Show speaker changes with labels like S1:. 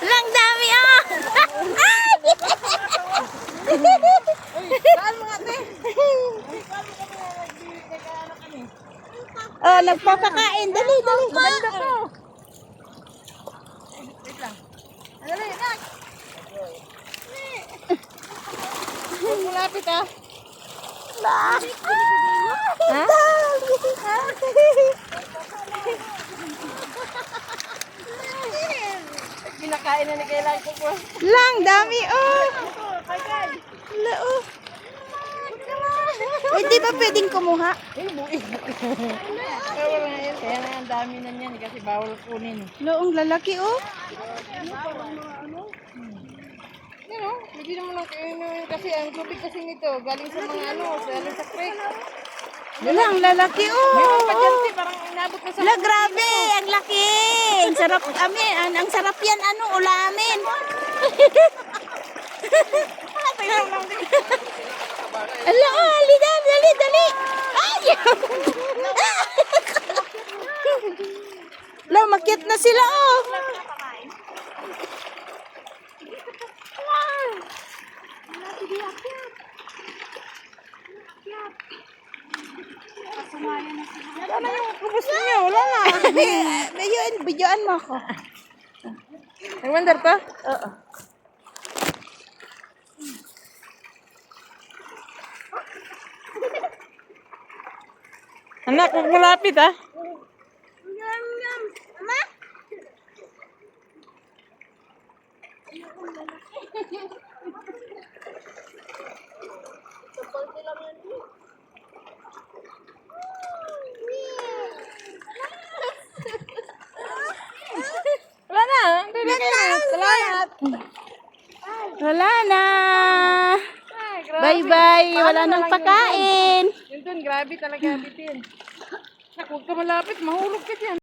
S1: Lang dami ah! Oh, nagpapakain. Dali, dali.
S2: Maganda to. Wait lang. Dali, nak. Huwag mo lapit ah.
S1: Ha?
S2: Kinakain na ni kailangan ko po.
S1: Lang dami oh.
S2: Kagay.
S1: Wala oh. Hindi ba pwedeng kumuha?
S2: Kaya wala yan. Kaya na ang dami na niyan kasi bawal kunin.
S1: Loong lalaki oh.
S2: Yan o, hindi naman lang kainin kasi ang tubig kasi nito galing sa mga galing sa creek.
S1: Wala ang lalaki
S2: Meron pa dyan
S1: oh.
S2: parang inabot na sa...
S1: La, grabe, ang laki. Ang sarap ang sarap yan ulamin. Ala, oh, dali, dali, dali. Ay! La, makyat na sila oh.
S2: Ano yung kubos niyo? Wala na.
S1: Videoan mo ako.
S2: Nagwandar to?
S1: Oo.
S2: Anak, huwag mo lapit ah. Wala na. Hindi kayo. Salamat.
S1: Wala na.
S2: Ay, grabe.
S1: Bye-bye.
S2: Paano
S1: Wala
S2: na
S1: nang
S2: lang
S1: pagkain.
S2: Yun dun, grabe talaga bitin. Huwag ka malapit, mahulog ka dyan.